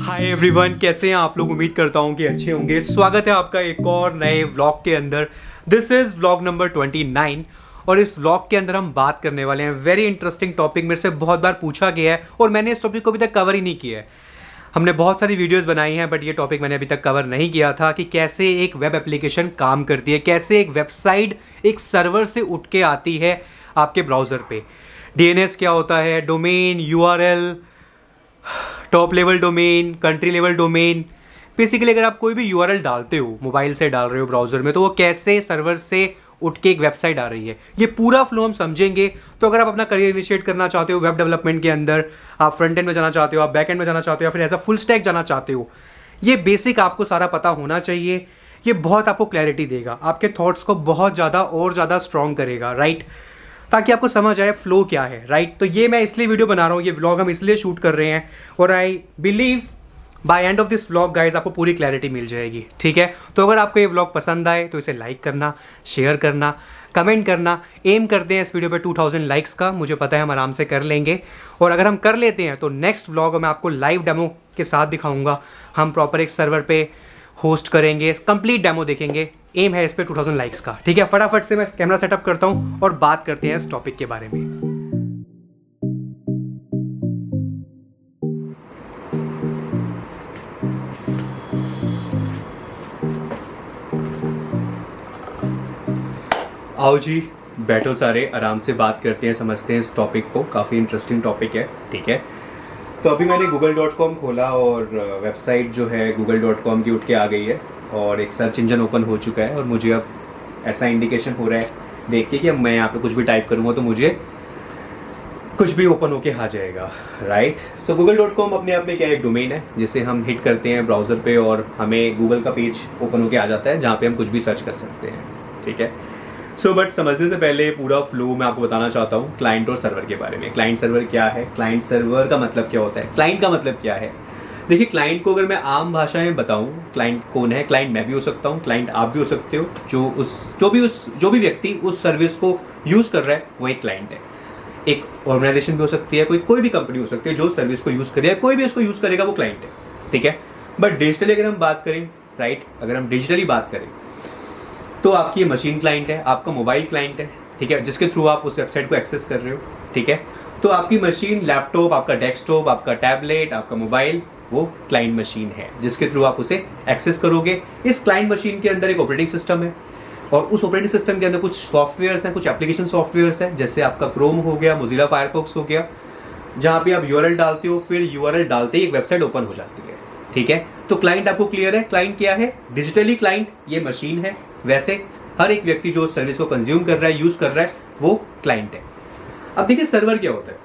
Hi everyone, कैसे हैं आप लोग। उम्मीद करता हूं कि अच्छे होंगे। स्वागत है आपका एक और नए व्लॉग के अंदर। दिस इज व्लॉग नंबर 29 और इस व्लॉग के अंदर हम बात करने वाले हैं वेरी इंटरेस्टिंग टॉपिक। मेरे से बहुत बार पूछा गया है और मैंने इस टॉपिक को अभी तक कवर ही नहीं किया है। हमने बहुत सारी वीडियोस बनाई हैं बट ये टॉपिक मैंने अभी तक कवर नहीं किया था कि कैसे एक वेब एप्लीकेशन काम करती है, कैसे एक वेबसाइट एक सर्वर से उठ के आती है आपके ब्राउज़र पे। डीएनएस क्या होता है, domain, URL, top level domain, country level domain. Basically अगर आप कोई भी यूआरएल डालते हो, मोबाइल से डाल रहे हो ब्राउज़र में, तो वो कैसे सर्वर से उठ के एक वेबसाइट आ रही है, ये पूरा फ्लो हम समझेंगे। तो अगर आप अपना करियर इनिशिएट करना चाहते हो वेब डेवलपमेंट के अंदर, आप फ्रंट एंड में जाना चाहते हो, आप बैक एंड में जाना चाहते हो, या फिर एज अ फुल स्टैक जाना चाहते हो, ये बेसिक आपको सारा पता होना चाहिए। ये बहुत आपको क्लैरिटी देगा, आपके थॉट्स को बहुत ज़्यादा और ज़्यादा स्ट्रॉन्ग करेगा, राइट, ताकि आपको समझ आए फ्लो क्या है, राइट। तो ये मैं इसलिए वीडियो बना रहा हूँ, ये व्लॉग हम इसलिए शूट कर रहे हैं और I believe by end of this vlog guys आपको पूरी क्लैरिटी मिल जाएगी, ठीक है। तो अगर आपको ये व्लॉग पसंद आए तो इसे लाइक करना, शेयर करना, कमेंट करना। एम करते हैं इस वीडियो पे 2000 लाइक्स का, मुझे पता है हम आराम से कर लेंगे। और अगर हम कर लेते हैं तो नेक्स्ट व्लॉग मैं आपको लाइव डेमो के साथ दिखाऊंगा। हम प्रॉपर एक सर्वर पे होस्ट करेंगे, कंप्लीट डेमो देखेंगे। एम है इस पे 2000 लाइक्स का, ठीक है। फटाफट से मैं कैमरा सेटअप करता हूँ और बात करते हैं इस टॉपिक के बारे में। आओ जी, बैठो सारे, आराम से बात करते हैं, समझते हैं इस टॉपिक को। काफ़ी इंटरेस्टिंग टॉपिक है, ठीक है। तो अभी मैंने google.com खोला और वेबसाइट जो है google.com की उठ के आ गई है और एक सर्च इंजन ओपन हो चुका है। और मुझे अब ऐसा इंडिकेशन हो रहा है देख के कि अब मैं यहाँ पे कुछ भी टाइप करूँगा तो मुझे कुछ भी ओपन होके आ जाएगा, राइट। सो google.com अपने आप में क्या एक डोमेन है जिसे हम हिट करते हैं ब्राउज़र पे और हमें गूगल का पेज ओपन होके आ जाता है जहाँ पे हम कुछ भी सर्च कर सकते हैं, ठीक है। बट समझने से पहले पूरा फ्लो मैं आपको बताना चाहता हूँ क्लाइंट और सर्वर के बारे में। क्लाइंट सर्वर क्या है, क्लाइंट सर्वर का मतलब क्या होता है, क्लाइंट का मतलब क्या है। देखिए, क्लाइंट को अगर मैं आम भाषा में बताऊं, क्लाइंट कौन है। क्लाइंट मैं भी हो सकता हूं, क्लाइंट आप भी हो सकते हो। जो भी व्यक्ति उस सर्विस को यूज कर रहा है वो एक क्लाइंट है। एक ऑर्गेनाइजेशन भी हो सकती है, कोई भी कंपनी हो सकती है जो सर्विस को यूज कर रही है, कोई भी उसको यूज करेगा वो क्लाइंट है, ठीक है। बट डिजिटली अगर हम बात करें, राइट, अगर हम डिजिटली बात करें तो आपकी ये मशीन क्लाइंट है, आपका मोबाइल क्लाइंट है, ठीक है, जिसके थ्रू आप उस वेबसाइट को एक्सेस कर रहे हो, ठीक है। तो आपकी मशीन, लैपटॉप, आपका डेस्कटॉप, आपका टैबलेट, आपका मोबाइल, वो क्लाइंट मशीन है जिसके थ्रू आप उसे एक्सेस करोगे। इस क्लाइंट मशीन के अंदर एक ऑपरेटिंग सिस्टम है और उस ऑपरेटिंग सिस्टम के अंदर कुछ सॉफ्टवेयर्स हैं, कुछ एप्लीकेशन सॉफ्टवेयर्स हैं, जैसे आपका क्रोम हो गया, मोजिला फायरफॉक्स हो गया, जहाँ पे आप यूआरएल डालते हो, फिर यूआरएल डालते ही एक वेबसाइट ओपन हो जाती है, ठीक है। तो क्लाइंट आपको क्लियर है, क्लाइंट क्या है। डिजिटली क्लाइंट ये मशीन है, वैसे हर एक व्यक्ति जो सर्विस को कंज्यूम कर रहा है, यूज कर रहा है, वो क्लाइंट है। अब देखिए सर्वर क्या होता है।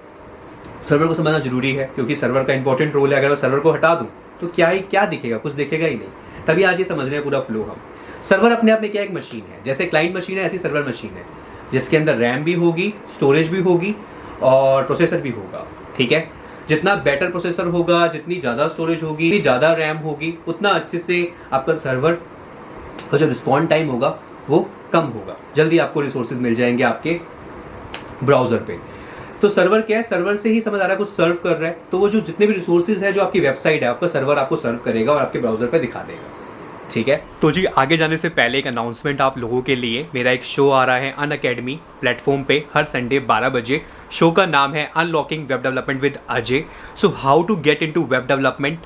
सर्वर को समझना जरूरी है क्योंकि सर्वर का इंपॉर्टेंट रोल है। अगर मैं सर्वर को हटा दूं तो क्या दिखेगा, कुछ दिखेगा ही नहीं। तभी आज ये समझ रहे हैं पूरा फ्लो हम। सर्वर अपने आप में क्या एक मशीन है, जैसे क्लाइंट मशीन है ऐसी सर्वर मशीन है, जिसके अंदर रैम भी होगी, स्टोरेज भी होगी और प्रोसेसर भी होगा, ठीक है। जितना बेटर प्रोसेसर होगा, जितनी ज्यादा स्टोरेज होगी, ज्यादा रैम होगी, उतना अच्छे से आपका सर्वर का जो रिस्पॉन्ड टाइम होगा वो कम होगा, जल्दी आपको रिसोर्सेज मिल जाएंगे आपके ब्राउजर पे। तो सर्वर क्या है, सर्वर से ही समझ आ रहा है कुछ सर्व कर रहा है, तो वो जो जितने भी रिसोर्सेज है जो आपकी वेबसाइट है, आपका सर्वर आपको सर्व करेगा और आपके ब्राउजर पे दिखा देगा, ठीक है। तो जी आगे जाने से पहले एक अनाउंसमेंट आप लोगों के लिए। मेरा एक शो आ रहा है अनअकैडमी प्लेटफॉर्म पे हर संडे 12 बजे। शो का नाम है unlocking web development with Ajay. So how to get into web development,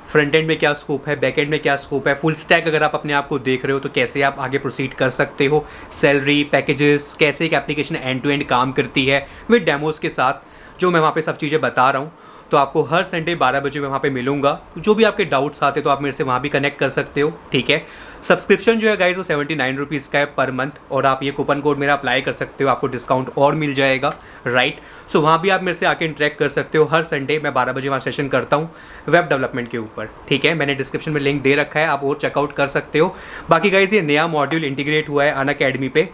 front end में क्या स्कोप है, बैक एंड में क्या स्कोप है, फुल स्टैक अगर आप अपने आप को देख रहे हो तो कैसे आप आगे प्रोसीड कर सकते हो, सैलरी, पैकेजेस, कैसे एक एप्लीकेशन एंड टू एंड काम करती है विद डेमोज के साथ, जो मैं वहाँ पे सब चीज़ें बता रहा हूँ। तो आपको हर संडे 12 बजे मैं वहाँ पे मिलूंगा। जो भी आपके डाउट्स आते तो आप मेरे से वहाँ भी कनेक्ट कर सकते हो, ठीक है। सब्सक्रिप्शन जो है गाइज वो 79 रुपीज़ का है पर मंथ, और आप ये कूपन कोड मेरा अप्लाई कर सकते हो, आपको डिस्काउंट और मिल जाएगा, राइट। सो वहाँ भी आप मेरे से आके इंटरेक्ट कर सकते हो। हर संडे मैं 12 बजे वहाँ सेशन करता हूँ वेब डेवलपमेंट के ऊपर, ठीक है। मैंने डिस्क्रिप्शन में लिंक दे रखा है, आप और चेकआउट कर सकते हो। बाकी गाइज ये नया मॉड्यूल इंटीग्रेट हुआ है अनअकैडमी पे,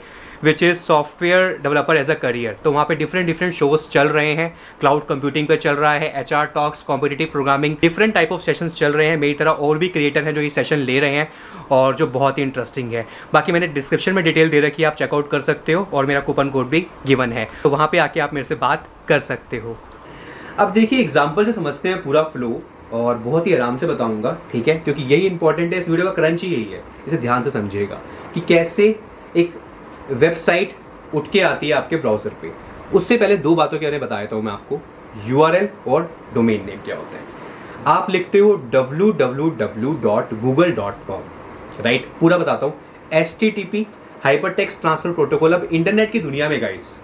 which is software developer as a career. तो वहाँ पे डिफरेंट शोज चल रहे हैं। क्लाउड कंप्यूटिंग पे चल रहा है, HR talks, competitive programming, different type of sessions चल रहे हैं। मेरी तरह और भी क्रिएटर हैं जो ये सेशन ले रहे हैं और जो बहुत ही इंटरेस्टिंग है। बाकी मैंने डिस्क्रिप्शन में डिटेल दे रखी है, आप चेकआउट कर सकते हो और मेरा कूपन कोड भी गिवन है, तो वहाँ पे आके आप मेरे से बात कर सकते हो। अब देखिए एग्जाम्पल से समझते हैं पूरा फ्लो और बहुत ही आराम से बताऊंगा, ठीक है, क्योंकि यही इंपॉर्टेंट है, इस वीडियो का क्रंच ही यही है, इसे ध्यान से समझिएगा कि कैसे एक वेबसाइट उठ के आती है आपके ब्राउजर पे। उससे पहले दो बातों के बारे में बताया था मैं आपको, URL और डोमेन नेम क्या होता है। आप लिखते हो www.google.com, राइट, पूरा बताता हूँ, HTTP हाइपरटेक्स्ट ट्रांसफर प्रोटोकॉल। अब इंटरनेट की दुनिया में गाइस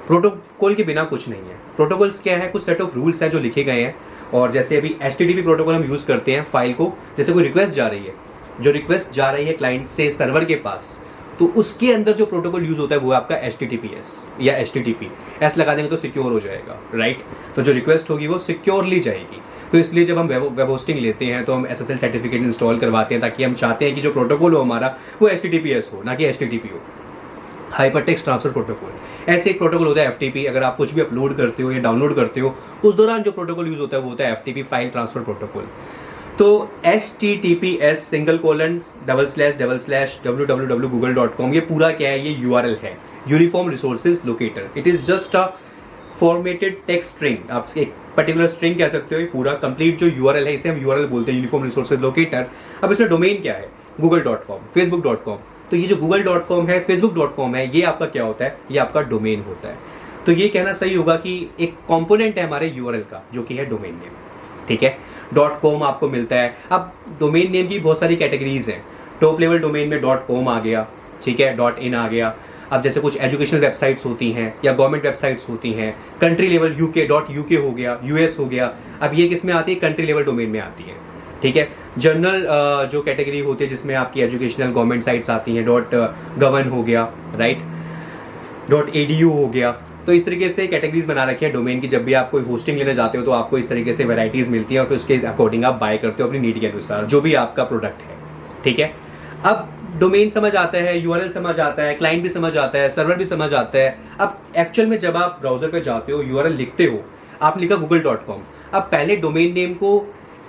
प्रोटोकॉल के बिना कुछ नहीं है। प्रोटोकॉल्स क्या है, कुछ सेट ऑफ रूल्स है जो लिखे गए हैं, और जैसे अभी HTTP प्रोटोकॉल हम यूज करते हैं फाइल को, जैसे कोई रिक्वेस्ट जा रही है, जो रिक्वेस्ट जा रही है क्लाइंट से सर्वर के पास, तो उसके अंदर जो प्रोटोकॉल यूज होता है वो है आपका HTTPS या HTTP। एस लगा देंगे तो सिक्योर हो जाएगा, राइट। तो जो रिक्वेस्ट होगी वो सिक्योरली जाएगी। तो इसलिए जब हम वेब होस्टिंग लेते हैं तो हम SSL सर्टिफिकेट इंस्टॉल करवाते हैं, ताकि हम चाहते हैं कि जो प्रोटोकॉल हो हमारा वो HTTPS हो, ना कि HTTP हो, हाइपरटेक्स्ट ट्रांसफर प्रोटोकॉल। ऐसे एक प्रोटोकॉल होता है FTP। अगर आप कुछ भी अपलोड करते हो या डाउनलोड करते हो, उस दौरान जो प्रोटोकॉल यूज होता है वो होता है FTP, फाइल ट्रांसफर प्रोटोकॉल। तो https://www.google.com, ये पूरा क्या है, ये URL है, uniform resources locator. It is just a formatted text string, आप एक पर्टिकुलर स्ट्रिंग कह सकते हो। ये पूरा कंप्लीट जो URL है इसे हम URL बोलते हैं, यूनिफॉर्म रिसोर्सेज लोकेटर। अब इसमें डोमेन क्या है, google.com, facebook.com। तो ये जो google.com है, facebook.com है, ये आपका क्या होता है, ये आपका डोमेन होता है। तो ये कहना सही होगा कि एक कंपोनेंट है हमारे URL का, जो कि है डोमेन नेम, ठीक है। .com आपको मिलता है। अब डोमेन नेम की बहुत सारी कैटेगरीज हैं। टॉप लेवल डोमेन में .com आ गया, ठीक है, .in आ गया। अब जैसे कुछ एजुकेशनल वेबसाइट्स होती हैं या गवर्नमेंट वेबसाइट्स होती हैं, कंट्री लेवल .uk हो गया, US हो गया। अब ये किस में आती है, कंट्री लेवल डोमेन में आती है, ठीक है। जनरल जो कैटेगरी होती है जिसमें आपकी एजुकेशनल गवर्नमेंट साइट्स आती हैं, .govern हो गया, राइट, .edu हो गया। तो इस तरीके से कैटेगरीज बना रखी है डोमेन की। जब भी आप कोई होस्टिंग लेने जाते हो तो आपको इस तरीके से वैरायटीज मिलती हैं, और फिर उसके अकॉर्डिंग आप बाय करते हो अपनी नीड के अनुसार, जो भी आपका प्रोडक्ट है, ठीक है। अब डोमेन समझ आता है, URL समझ आता है, क्लाइंट भी समझ आता है, सर्वर भी समझ आता है। अब एक्चुअल में जब आप ब्राउजर पे जाते हो, URL लिखते हो, आप लिखा google.com। अब पहले डोमेन नेम को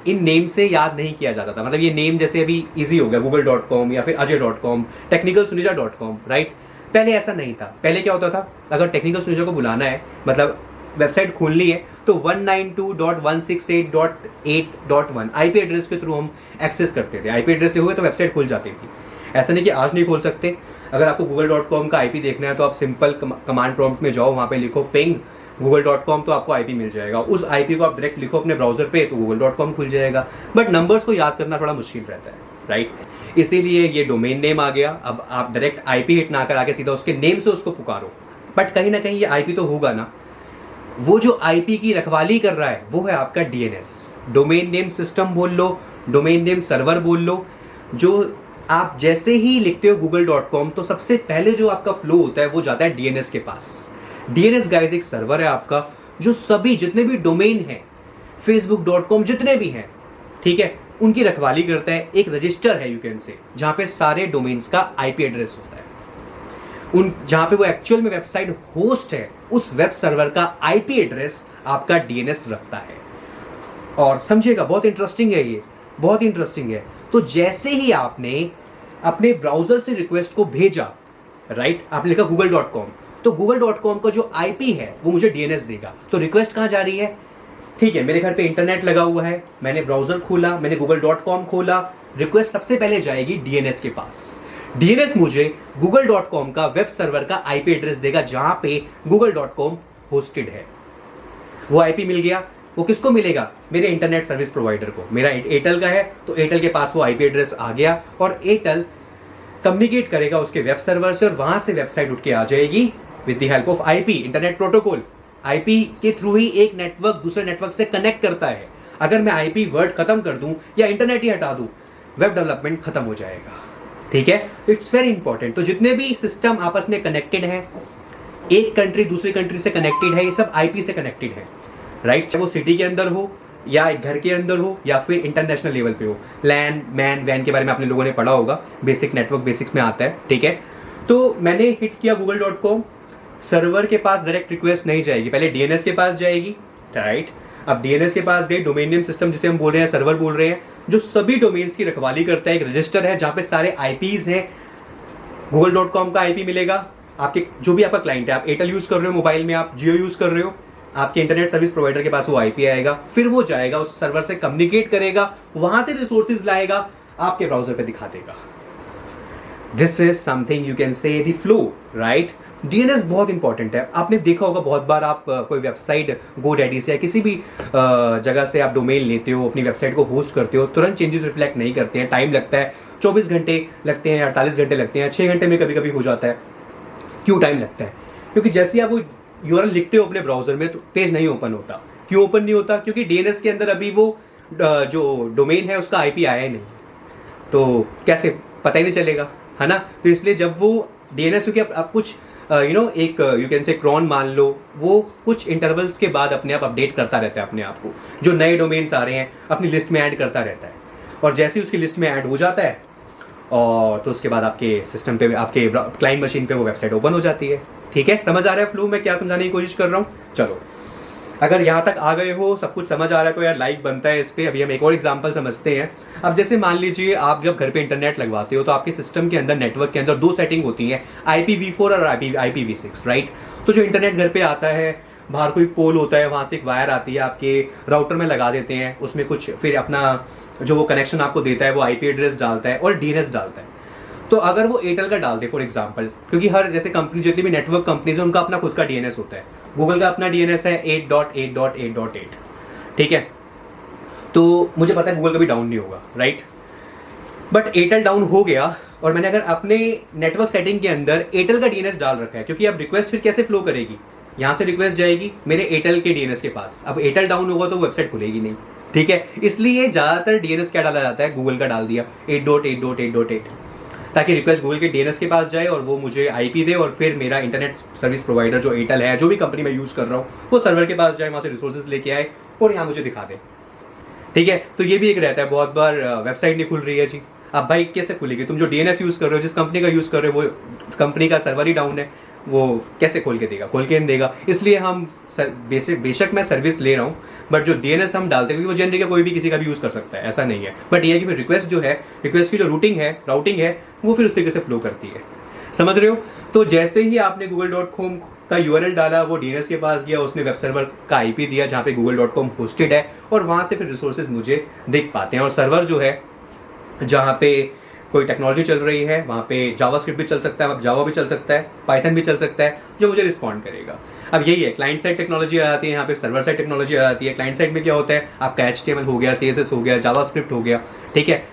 इन नेम से याद नहीं किया जाता था, मतलब ये नेम जैसे अभी इजी हो गया, google.com या फिर ajay.com, technicalsuneja.com, राइट। पहले ऐसा नहीं था। पहले क्या होता था, अगर टेक्निकल सुनेजा को बुलाना है, मतलब वेबसाइट खोलनी है, तो 192.168.8.1 IP एड्रेस के थ्रू हम एक्सेस करते थे। IP एड्रेस से हुए तो वेबसाइट खुल जाती थी। ऐसा नहीं कि आज नहीं खोल सकते। अगर आपको google.com का IP देखना है तो आप सिंपल कमांड प्रॉम्प्ट में जाओ, वहाँ पे लिखो पिंग google.com, तो आपको IP मिल जाएगा। उस IP को आप डायरेक्ट लिखो अपने ब्राउजर पे तो google.com खुल जाएगा। बट नंबर्स को याद करना थोड़ा मुश्किल रहता है, राइट। इसीलिए ये डोमेन नेम आ गया। अब आप डायरेक्ट IP हिट ना कर आके सीधा उसके नेम से उसको पुकारो, बट कहीं ना कहीं ये IP तो होगा ना। वो जो IP की रखवाली कर रहा है वो है आपका DNS, डोमेन नेम सिस्टम बोल लो, डोमेन नेम सर्वर बोल लो। जो आप जैसे ही लिखते हो google.com, तो सबसे पहले जो आपका फ्लो होता है वो जाता है DNS के पास। DNS गाइस एक सर्वर है आपका, जो सभी जितने भी डोमेन हैं, facebook.com जितने भी हैं, ठीक है, उनकी रखवाली करता है। एक रजिस्टर है, यू कैन से, जहां पे सारे डोमेन्स का IP एड्रेस होता है। जहां पे वो एक्चुअल में वेबसाइट होस्ट है, उस वेब सर्वर का IP एड्रेस आपका DNS रखता है। और समझिएगा, बहुत इंटरेस्टिंग है ये, बहुत इंटरेस्टिंग है। तो जैसे ही आपने अपने ब्राउजर से रिक्वेस्ट को भेजा, राइट, आपने लिखा google.com, तो google.com का जो IP है वो मुझे DNS देगा। तो रिक्वेस्ट कहां जा रही है, ठीक है, मेरे घर पे इंटरनेट लगा हुआ है, मैंने ब्राउजर खोला, मैंने google.com खोला, रिक्वेस्ट सबसे पहले जाएगी DNS के पास। DNS मुझे google.com का वेब सर्वर का IP एड्रेस देगा, जहां पे google.com होस्टेड है। वो IP मिल गया, वो किसको मिलेगा, मेरे इंटरनेट सर्विस प्रोवाइडर को। मेरा एयरटेल का है तो एयरटेल के पास वो IP एड्रेस आ गया, और एयरटेल कम्युनिकेट करेगा उसके वेब सर्वर से, और वहां से वेबसाइट उठ के आ जाएगी with the help of IP, internet protocol. IP के थ्रू ही एक नेटवर्क दूसरे नेटवर्क से कनेक्ट करता है। अगर मैं IP वर्ड खत्म कर दूं या इंटरनेट ही हटा दूं, वेब डेवलपमेंट खत्म हो जाएगा, ठीक है। It's very important. तो जितने भी सिस्टम आपस में कनेक्टेड है, एक कंट्री दूसरी कंट्री से कनेक्टेड है, ये सब IP से कनेक्टेड है, राइट। चाहे वो सिटी के अंदर हो या घर के अंदर हो या फिर इंटरनेशनल लेवल पे हो। लैन, मैन, वैन के बारे में आपने लोगों ने पढ़ा होगा, बेसिक नेटवर्क बेसिक्स में आता है, ठीक है। तो मैंने हिट किया google.com, सर्वर के पास डायरेक्ट रिक्वेस्ट नहीं जाएगी, पहले DNS के पास जाएगी, राइट। अब DNS के पास गई, डोमेन नेम सिस्टम जिसे हम बोल रहे हैं, सर्वर बोल रहे हैं, जो सभी डोमेन्स की रखवाली करता है। एक रजिस्टर है जहां पे सारे IPs हैं। google.com का IP मिलेगा, आपके जो भी आपका क्लाइंट है, आप एयरटेल यूज कर रहे हो मोबाइल में, आप जियो यूज कर रहे हो, आपके इंटरनेट सर्विस प्रोवाइडर के पास वो आईपी आएगा, फिर वो जाएगा उस सर्वर से कम्युनिकेट करेगा, वहां से रिसोर्सेज लाएगा, आपके ब्राउजर पे दिखा देगा। This is something you can say the flow, right. DNS बहुत इंपॉर्टेंट है। आपने देखा होगा बहुत बार, आप कोई वेबसाइट GoDaddy से या किसी भी जगह से आप डोमेन लेते हो, अपनी वेबसाइट को होस्ट करते हो, तुरंत चेंजेस रिफ्लेक्ट नहीं करते हैं, टाइम लगता है, 24 घंटे लगते हैं, 48 घंटे लगते हैं, 6 घंटे में कभी कभी हो जाता है। क्यों टाइम लगता है? क्योंकि जैसे आप वो यूआरएल लिखते हो अपने ब्राउजर में तो पेज नहीं ओपन होता। क्यों ओपन नहीं होता? क्योंकि डीएनएस के अंदर अभी वो जो डोमेन है उसका आईपी आया ही नहीं, तो कैसे पता ही नहीं चलेगा, है ना। तो इसलिए जब वो डीएनएस, क्योंकि आप कुछ एक यू कैन से क्रॉन मान लो, वो कुछ इंटरवल्स के बाद अपने आप अपडेट करता रहता है अपने आप को, जो नए डोमेन्स आ रहे हैं अपनी लिस्ट में ऐड करता रहता है, और जैसे ही उसकी लिस्ट में ऐड हो जाता है और तो उसके बाद आपके सिस्टम पे, आपके क्लाइंट मशीन पे वो वेबसाइट ओपन हो जाती है। ठीक है, समझ आ रहा है फ्लो में क्या समझाने की कोशिश कर रहा हूँ? चलो, अगर यहाँ तक आ गए हो, सब कुछ समझ आ रहा है तो यार लाइक बनता है इस पे। अभी हम एक और एग्जांपल समझते हैं। अब जैसे मान लीजिए आप जब घर पे इंटरनेट लगवाते हो तो आपके सिस्टम के अंदर, नेटवर्क के अंदर 2 सेटिंग होती हैं, IPv4 और IPv6, राइट। तो जो इंटरनेट घर पे आता है, बाहर कोई पोल होता है, वहाँ से एक वायर आती है, आपके राउटर में लगा देते हैं, उसमें कुछ फिर अपना जो वो कनेक्शन आपको देता है वो IP एड्रेस डालता है और DNS डालता है। तो अगर वो एयरटेल का डाल दे फॉर एग्जांपल, क्योंकि हर जैसे कंपनी, जितनी भी नेटवर्क कंपनीज है उनका अपना खुद का DNS होता है। गूगल का अपना DNS है 8.8.8.8, ठीक है। तो मुझे पता है गूगल कभी डाउन नहीं होगा, राइट। बट एयरटेल डाउन हो गया और मैंने अगर अपने नेटवर्क सेटिंग के अंदर एयरटेल का DNS डाल रखा है, क्योंकि अब रिक्वेस्ट फिर कैसे फ्लो करेगी, यहाँ से रिक्वेस्ट जाएगी मेरे एयरटेल के DNS के पास। अब एयरटेल डाउन होगा तो वेबसाइट खुलेगी नहीं, ठीक है। इसलिए ज्यादातर DNS क्या डाला जाता है, गूगल का डाल दिया 8.8.8.8, ताकि रिक्वेस्ट गूगल के DNS के पास जाए और वो मुझे IP दे, और फिर मेरा इंटरनेट सर्विस प्रोवाइडर जो एयरटेल है, जो भी कंपनी मैं यूज कर रहा हूँ, वो सर्वर के पास जाए, वहां से रिसोर्सेज लेके आए और यहाँ मुझे दिखा दे, ठीक है। तो ये भी एक रहता है। बहुत बार वेबसाइट नहीं खुल रही है जी, अब भाई कैसे खुलेगी? तुम जो DNS यूज कर रहे हो, जिस कंपनी का यूज कर रहे हो, वो कंपनी का सर्वर ही डाउन है, वो कैसे खोल के देगा? खोल के नहीं देगा। इसलिए हम बेशक मैं सर्विस ले रहा हूँ, बट जो DNS हम डालते हैं वो जनरिक है, कोई भी किसी का भी यूज कर सकता है, ऐसा नहीं है। बट ये है कि फिर रिक्वेस्ट जो है, रिक्वेस्ट की जो राउटिंग है वो फिर उस तरीके से फ्लो करती है, समझ रहे हो। तो जैसे ही आपने google.com का URL डाला, वो DNS के पास गया, उसने वेब सर्वर का IP दिया जहाँ पे google.com होस्टेड है, और वहां से फिर रिसोर्सेज मुझे दिख पाते हैं। और सर्वर जो है, जहाँ पे कोई टेक्नोलॉजी चल रही है, वहाँ पे जावास्क्रिप्ट भी चल सकता है, जावा भी चल सकता है, पाइथन भी चल सकता है, जो मुझे रिस्पॉन्ड करेगा। अब यही है, क्लाइंट साइड टेक्नोलॉजी आ जाती है, यहाँ पे सर्वर साइड टेक्नोलॉजी आ जाती है। क्लाइंट साइड में क्या होता है, आपका HTML हो गया, CSS हो गया, जावास्क्रिप्ट हो गया, ठीक है।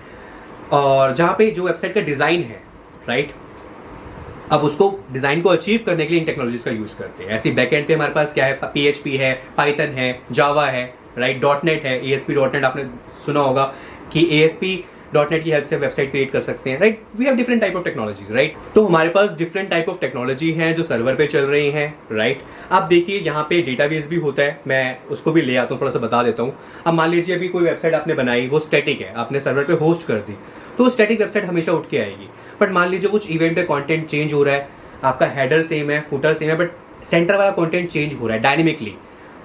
और जहाँ पे जो वेबसाइट का डिज़ाइन है, राइट, अब उसको डिज़ाइन को अचीव करने के लिए इन टेक्नोलॉजीज का यूज़ करते हैं। ऐसी बैकएंड पे हमारे पास क्या है, PHP है, पाइथन है, जावा है, राइट, .NET है, ASP.NET आपने सुना होगा कि ASP.NET की हेल्प से वेबसाइट क्रिएट कर सकते हैं, right. We have different type of technologies, right. तो हमारे पास डिफरेंट टाइप ऑफ टेक्नोलॉजी हैं जो सर्वर पे चल रही हैं, राइट। अब देखिए यहाँ पे डेटाबेस भी होता है, मैं उसको भी ले आता हूँ, थोड़ा सा बता देता हूँ। अब मान लीजिए अभी कोई वेबसाइट आपने बनाई, वो स्टैटिक है, आपने सर्वर पे होस्ट कर दी, तो स्टैटिक वेबसाइट हमेशा उठ के आएगी। बट मान लीजिए कुछ इवेंट पे कंटेंट चेंज हो रहा है, आपका हेडर सेम है, फुटर सेम है, बट सेंटर वाला कंटेंट चेंज हो रहा है डायनेमिकली,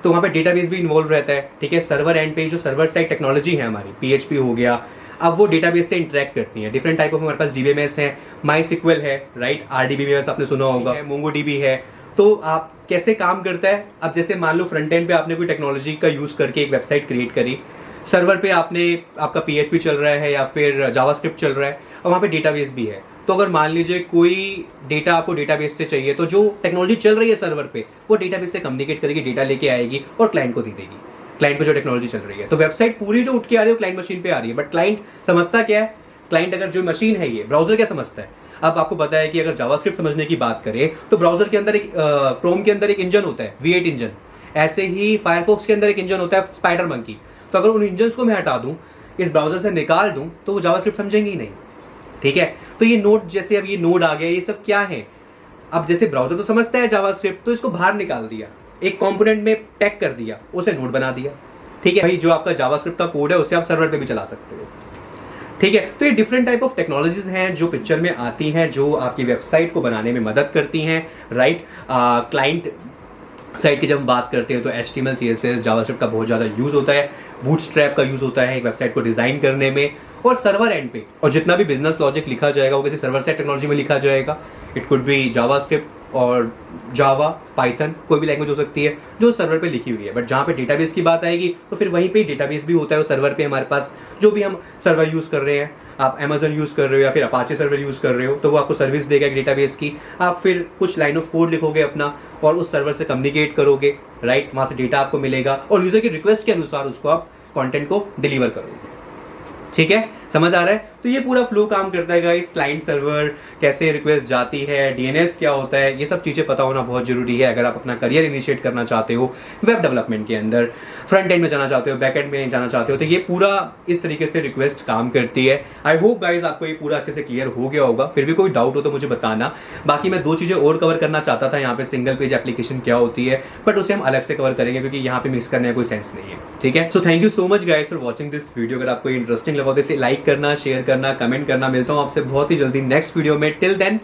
तो वहाँ पे डेटाबेस भी इन्वॉल्व रहता है, ठीक है। सर्वर एंड पे जो सर्वर साइड टेक्नोलॉजी है हमारी, PHP हो गया, अब वो डेटाबेस से इंटरेक्ट करती हैं। डिफरेंट टाइप ऑफ हमारे पास DBMS है, MySQL है, राइट, RDBMS आपने सुना होगा, MongoDB है। तो आप कैसे काम करता है, अब जैसे मान लो फ्रंट एंड पे आपने कोई टेक्नोलॉजी का यूज करके एक वेबसाइट क्रिएट करी, सर्वर पे आपका PHP चल रहा है या फिर जावास्क्रिप्ट चल रहा है, और वहाँ पे डेटाबेस भी है। तो अगर मान लीजिए कोई डेटा आपको डेटाबेस से चाहिए, तो जो टेक्नोलॉजी चल रही है सर्वर पे, वो डेटाबेस से कम्युनिकेट करेगी, डेटा लेके आएगी और क्लाइंट को दे देगी, क्लाइंट को जो टेक्नोलॉजी चल रही है। तो वेबसाइट पूरी जो उठ के आ रही है वो क्लाइंट मशीन पे आ रही है, बट क्लाइंट समझता क्या है, क्लाइंट अगर जो मशीन है, ये ब्राउजर क्या समझता है। अब आपको पता है कि अगर जावास्क्रिप्ट समझने की बात करें तो ब्राउजर के अंदर एक क्रोम के अंदर एक इंजन होता है, V8 इंजन। ऐसे ही फायरफॉक्स के अंदर एक इंजन होता है, स्पाइडर मंकी। तो अगर उन इंजन को मैं हटा दूं, इस ब्राउजर से निकाल दूं, तो वो जावास्क्रिप्ट समझेंगे ही नहीं, ठीक है। तो ये नोड, जैसे अब ये नोड आ गया, ये सब क्या है। अब जैसे ब्राउजर तो समझता है जावास्क्रिप्ट, तो इसको बाहर निकाल दिया, एक कंपोनेंट में पैक कर दिया, उसे नोड बना दिया, ठीक है। भाई जो आपका जावास्क्रिप्ट का कोड है उसे आप सर्वर पे भी चला सकते हो, ठीक है। तो ये डिफरेंट टाइप ऑफ टेक्नोलॉजीज हैं जो पिक्चर में आती हैं, जो आपकी वेबसाइट को बनाने में मदद करती हैं, राइट। क्लाइंट साइट की जब हम बात करते हैं तो HTML, CSS, जावास्क्रिप्ट का बहुत ज़्यादा यूज़ होता है, बूटस्ट्रैप का यूज़ होता है एक वेबसाइट को डिज़ाइन करने में, और सर्वर एंड पे, और जितना भी बिजनेस लॉजिक लिखा जाएगा वो किसी सर्वर साइड टेक्नोलॉजी में लिखा जाएगा। इट कुड बी जावास्क्रिप्ट और जावा, पाइथन, कोई भी लैंग्वेज हो सकती है जो सर्वर पे लिखी हुई है। बट जहाँ पे डेटाबेस की बात आएगी तो फिर वहीं पे डेटाबेस भी होता है। वो सर्वर पे हमारे पास जो भी हम सर्वर यूज़ कर रहे हैं, आप अमेजन यूज़ कर रहे हो या फिर अपाचे सर्वर यूज़ कर रहे हो, तो वो आपको सर्विस देगा एक डेटाबेस की। आप फिर कुछ लाइन ऑफ कोड लिखोगे अपना और उस सर्वर से कम्युनिकेट करोगे, राइट। वहाँ से डेटा आपको मिलेगा और यूज़र की रिक्वेस्ट के अनुसार उसको आप कंटेंट को डिलीवर करोगे। ठीक है, समझ आ रहा है? तो ये पूरा फ्लो काम करता है गाइस। क्लाइंट सर्वर कैसे रिक्वेस्ट जाती है, डीएनएस क्या होता है, ये सब चीज़ें पता होना बहुत जरूरी है अगर आप अपना करियर इनिशिएट करना चाहते हो वेब डेवलपमेंट के अंदर, फ्रंट एंड में जाना चाहते हो, बैक एंड में जाना चाहते हो। तो ये पूरा इस तरीके से रिक्वेस्ट काम करती है। आई होप गाइज आपको ये पूरा अच्छे से क्लियर हो गया होगा। फिर भी कोई डाउट हो तो मुझे बताना। बाकी मैं 2 चीज़ें और कवर करना चाहता था यहाँ पे, सिंगल पेज एप्लीकेशन क्या होती है, बट उसे हम अलग से कवर करेंगे क्योंकि यहाँ पे मिक्स करने का कोई सेंस नहीं है। ठीक है, so thank you so much guys for watching this video. अगर आपको इंटरेस्टिंग लगा तो इसे लाइक करना, शेयर करना, कमेंट करना। मिलता हूं आपसे बहुत ही जल्दी नेक्स्ट वीडियो में। टिल देन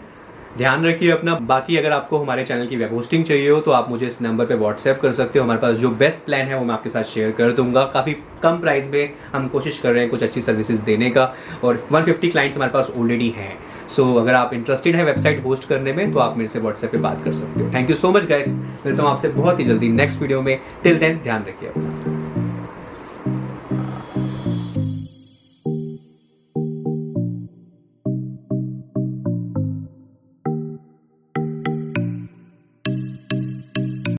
ध्यान रखिए अपना। बाकी अगर आपको हमारे चैनल की वेब होस्टिंग चाहिए हो तो आप मुझे इस नंबर पे व्हाट्सएप कर सकते हो। हमारे पास जो बेस्ट प्लान है वो मैं आपके साथ शेयर कर दूंगा। काफ़ी कम प्राइस में हम कोशिश कर रहे हैं कुछ अच्छी सर्विसेज देने का और 150 क्लाइंट्स हमारे पास ऑलरेडी हैं। सो अगर आप इंटरेस्टेड है वेबसाइट होस्ट करने में तो आप मेरे से व्हाट्सएप पे बात कर सकते हो। Thank you so much guys. मिलता हूँ आपसे बहुत ही जल्दी नेक्स्ट वीडियो में। टिल देन ध्यान रखिए अपना।